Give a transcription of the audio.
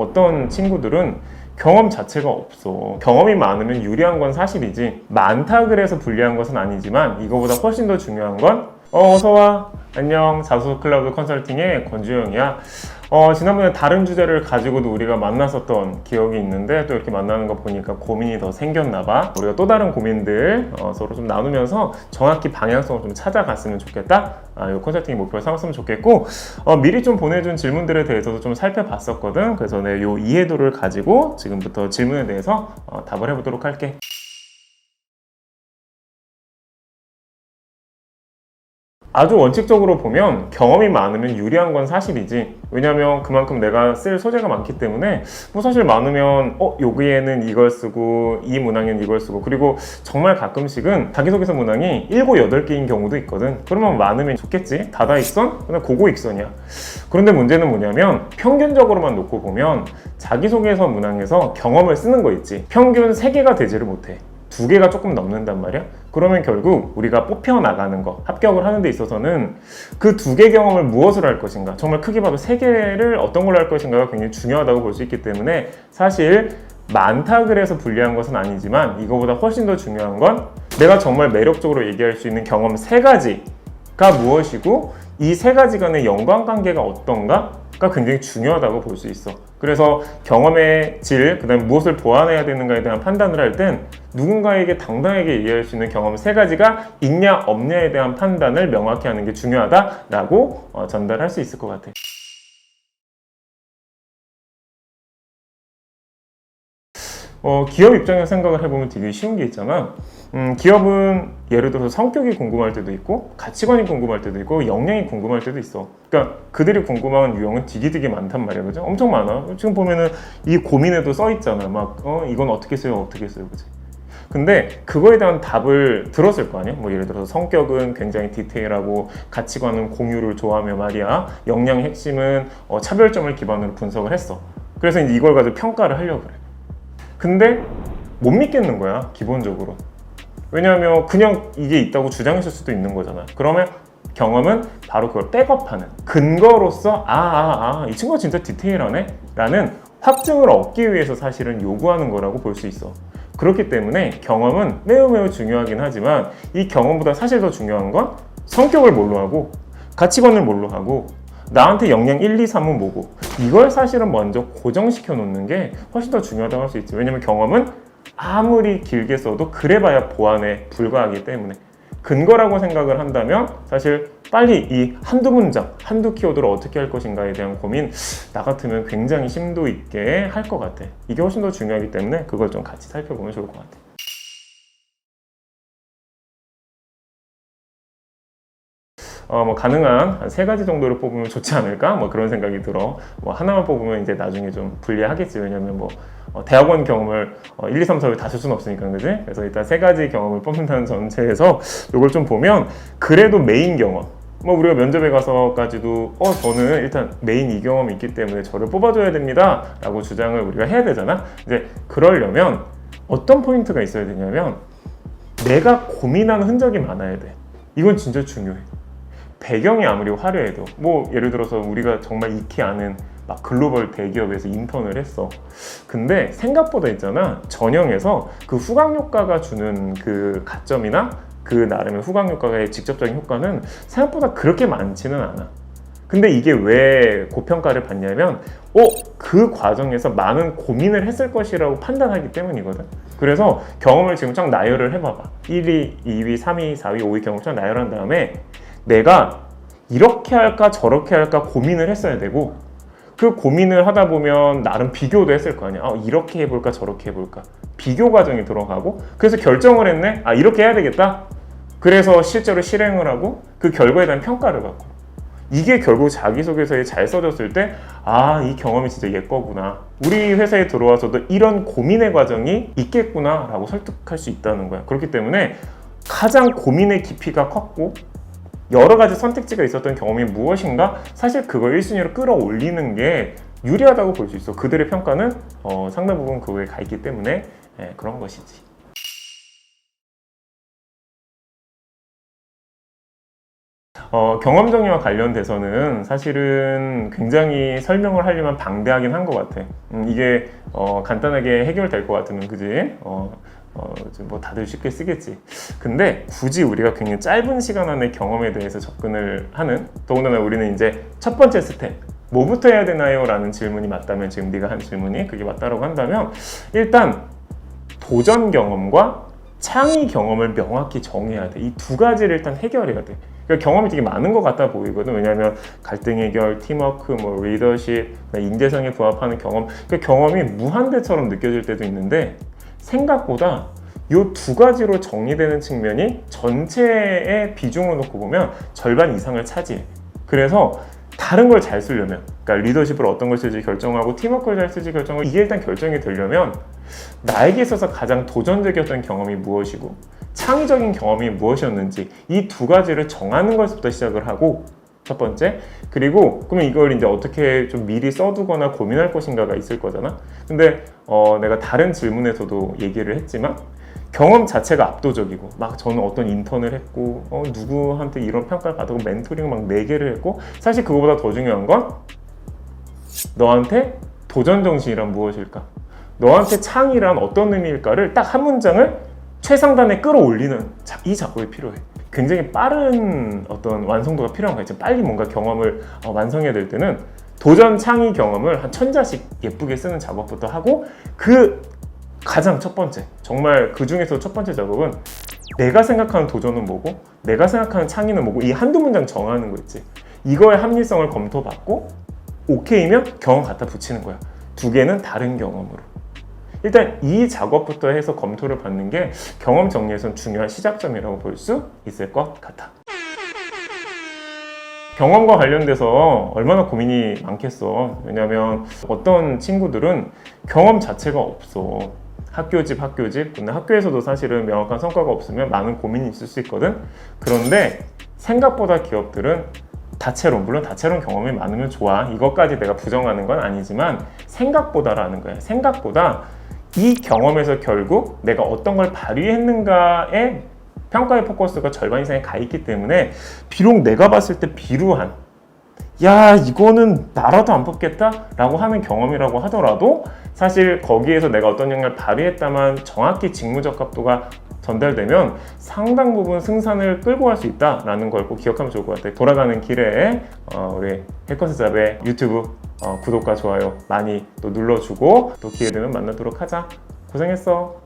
어떤 친구들은 경험 자체가 없어. 경험이 많으면 유리한 건 사실이지, 많다 그래서 불리한 것은 아니지만 이거보다 훨씬 더 중요한 건 어서와. 안녕. 자수 클라우드 컨설팅의 권주영이야. 지난번에 다른 주제를 가지고도 우리가 만났었던 기억이 있는데, 또 이렇게 만나는 거 보니까 고민이 더 생겼나 봐. 우리가 또 다른 고민들 서로 좀 나누면서 정확히 방향성을 좀 찾아갔으면 좋겠다. 이 컨설팅의 목표를 삼았으면 좋겠고, 미리 좀 보내준 질문들에 대해서도 좀 살펴봤었거든. 그래서 내 요 이해도를 가지고 지금부터 질문에 대해서 답을 해보도록 할게. 아주 원칙적으로 보면 경험이 많으면 유리한 건 사실이지. 왜냐면 그만큼 내가 쓸 소재가 많기 때문에, 뭐 사실 많으면 여기에는 이걸 쓰고 이 문항에는 이걸 쓰고, 그리고 정말 가끔씩은 자기소개서 문항이 7, 8개인 경우도 있거든. 그러면 많으면 좋겠지. 다다익선? 그냥 고고익선이야. 그런데 문제는 뭐냐면 평균적으로만 놓고 보면 자기소개서 문항에서 경험을 쓰는 거 있지, 평균 3개가 되지를 못해. 2개가 조금 넘는단 말이야. 그러면 결국 우리가 뽑혀나가는 거, 합격을 하는 데 있어서는 그 2개 경험을 무엇을 할 것인가, 정말 크게 봐도 3개를 어떤 걸로 할 것인가가 굉장히 중요하다고 볼 수 있기 때문에, 사실 많다 그래서 불리한 것은 아니지만 이거보다 훨씬 더 중요한 건 내가 정말 매력적으로 얘기할 수 있는 경험 3가지가 무엇이고, 이 3가지 간의 연관관계가 어떤가가 굉장히 중요하다고 볼 수 있어. 그래서 경험의 질, 그 다음에 무엇을 보완해야 되는가에 대한 판단을 할 땐 누군가에게 당당하게 얘기할 수 있는 경험 3가지가 있냐 없냐에 대한 판단을 명확히 하는 게 중요하다라고 전달할 수 있을 것 같아. 기업 입장에서 생각을 해보면 되게 쉬운 게 있잖아. 기업은 예를 들어서 성격이 궁금할 때도 있고, 가치관이 궁금할 때도 있고, 역량이 궁금할 때도 있어. 그러니까 그들이 궁금한 유형은 되게 많단 말이야, 그죠? 엄청 많아. 지금 보면은 이 고민에도 써 있잖아. 막 이건 어떻게 써요, 어떻게 써요, 그지? 근데 그거에 대한 답을 들었을 거 아니야? 뭐 예를 들어서 성격은 굉장히 디테일하고, 가치관은 공유를 좋아하며 말이야, 역량의 핵심은 차별점을 기반으로 분석을 했어. 그래서 이제 이걸 가지고 평가를 하려고 그래. 근데 못 믿겠는 거야, 기본적으로. 왜냐하면 그냥 이게 있다고 주장했을 수도 있는 거잖아. 그러면 경험은 바로 그걸 백업하는 근거로서 이 친구가 진짜 디테일하네? 라는 확증을 얻기 위해서 사실은 요구하는 거라고 볼 수 있어. 그렇기 때문에 경험은 매우 중요하긴 하지만, 이 경험보다 사실 더 중요한 건 성격을 뭘로 하고, 가치관을 뭘로 하고, 나한테 역량 1, 2, 3은 뭐고, 이걸 사실은 먼저 고정시켜 놓는 게 훨씬 더 중요하다고 할 수 있지. 왜냐면 경험은 아무리 길게 써도 그래봐야 보완에 불과하기 때문에, 근거라고 생각을 한다면 사실 빨리 이 한두 문장, 한두 키워드를 어떻게 할 것인가에 대한 고민, 나 같으면 굉장히 심도 있게 할 것 같아. 이게 훨씬 더 중요하기 때문에 그걸 좀 같이 살펴보면 좋을 것 같아. 가능한 한 3가지 정도를 뽑으면 좋지 않을까? 그런 생각이 들어. 하나만 뽑으면 이제 나중에 좀 불리하겠지. 왜냐면 대학원 경험을 1, 2, 3, 4를 다 쓸 수는 없으니까, 그지? 그래서 일단 3가지 경험을 뽑는다는 전체에서 이걸 좀 보면, 그래도 메인 경험, 우리가 면접에 가서까지도 저는 일단 메인 이 경험이 있기 때문에 저를 뽑아줘야 됩니다 라고 주장을 우리가 해야 되잖아. 이제 그러려면 어떤 포인트가 있어야 되냐면, 내가 고민하는 흔적이 많아야 돼. 이건 진짜 중요해. 배경이 아무리 화려해도, 예를 들어서 우리가 정말 익히 아는 막 글로벌 대기업에서 인턴을 했어. 근데 생각보다 있잖아, 전형에서 그 후광 효과가 주는 그 가점이나 그 나름의 후광 효과의 직접적인 효과는 생각보다 그렇게 많지는 않아. 근데 이게 왜 고평가를 받냐면 그 과정에서 많은 고민을 했을 것이라고 판단하기 때문이거든. 그래서 경험을 지금 쫙 나열을 해봐봐. 1위, 2위, 3위, 4위, 5위 경험을 쫙 나열한 다음에 내가 이렇게 할까 저렇게 할까 고민을 했어야 되고, 그 고민을 하다 보면 나름 비교도 했을 거 아니야. 이렇게 해볼까 저렇게 해볼까, 비교 과정이 들어가고, 그래서 결정을 했네. 이렇게 해야 되겠다. 그래서 실제로 실행을 하고 그 결과에 대한 평가를 받고, 이게 결국 자기소개서에 잘 써졌을 때 이 경험이 진짜 얘 거구나, 우리 회사에 들어와서도 이런 고민의 과정이 있겠구나 라고 설득할 수 있다는 거야. 그렇기 때문에 가장 고민의 깊이가 컸고 여러 가지 선택지가 있었던 경험이 무엇인가, 사실 그걸 1순위로 끌어올리는 게 유리하다고 볼 수 있어. 그들의 평가는 상당 부분 그거에 가 있기 때문에 그런 것이지. 경험 정리와 관련돼서는 사실은 굉장히 설명을 하려면 방대하긴 한 것 같아. 이게 간단하게 해결될 것 같으면 그지? 뭐 다들 쉽게 쓰겠지. 근데 굳이 우리가 굉장히 짧은 시간 안에 경험에 대해서 접근을 하는, 더군다나 우리는 이제 첫 번째 스텝 뭐부터 해야 되나요? 라는 질문이 맞다면, 지금 네가 한 질문이 그게 맞다라고 한다면, 일단 도전 경험과 창의 경험을 명확히 정해야 돼. 이 두 가지를 일단 해결해야 돼. 그러니까 경험이 되게 많은 것 같아 보이거든. 왜냐하면 갈등 해결, 팀워크, 뭐 리더십, 인재성에 부합하는 경험, 그 경험이 무한대처럼 느껴질 때도 있는데, 생각보다 이 두 가지로 정리되는 측면이 전체의 비중을 놓고 보면 절반 이상을 차지해. 그래서 다른 걸 잘 쓰려면, 그러니까 리더십을 어떤 걸 쓸지 결정하고 팀워크를 잘 쓸지 결정하고, 이게 일단 결정이 되려면 나에게 있어서 가장 도전적이었던 경험이 무엇이고 창의적인 경험이 무엇이었는지, 이 두 가지를 정하는 것부터 시작을 하고, 첫 번째. 그리고 그러면 이걸 이제 어떻게 좀 미리 써두거나 고민할 것인가가 있을 거잖아. 근데 내가 다른 질문에서도 얘기를 했지만, 경험 자체가 압도적이고, 막 저는 어떤 인턴을 했고, 누구한테 이런 평가를 받고 멘토링 막 4개를 했고, 사실 그거보다 더 중요한 건 너한테 도전 정신이란 무엇일까? 너한테 창의란 어떤 의미일까를 딱 한 문장을 최상단에 끌어올리는 이 작업이 필요해. 굉장히 빠른 어떤 완성도가 필요한 거야. 빨리 뭔가 경험을 완성해야 될 때는 도전 창의 경험을 한 1000자씩 예쁘게 쓰는 작업부터 하고, 그 가장 첫 번째, 정말 그 중에서 첫 번째 작업은 내가 생각하는 도전은 뭐고 내가 생각하는 창의는 뭐고, 이 한두 문장 정하는 거 있지. 이거의 합리성을 검토받고 오케이면 경험 갖다 붙이는 거야. 두 개는 다른 경험으로. 일단 이 작업부터 해서 검토를 받는 게 경험 정리에선 중요한 시작점이라고 볼 수 있을 것 같아. 경험과 관련돼서 얼마나 고민이 많겠어. 왜냐면 어떤 친구들은 경험 자체가 없어. 학교집. 근데 학교에서도 사실은 명확한 성과가 없으면 많은 고민이 있을 수 있거든. 그런데 생각보다 기업들은 다채로운, 물론 다채로운 경험이 많으면 좋아. 이것까지 내가 부정하는 건 아니지만, 생각보다라는 거야. 생각보다 이 경험에서 결국 내가 어떤 걸 발휘했는가에 평가의 포커스가 절반 이상에 가 있기 때문에, 비록 내가 봤을 때 비루한, 야 이거는 나라도 안 뽑겠다 라고 하는 경험이라고 하더라도, 사실 거기에서 내가 어떤 영향을 발휘했다만 정확히 직무적합도가 전달되면 상당 부분 승산을 끌고 갈 수 있다라는 걸 꼭 기억하면 좋을 것 같아요. 돌아가는 길에 우리 해커스잡의 유튜브 구독과 좋아요 많이 또 눌러주고, 또 기회 되면 만나도록 하자. 고생했어.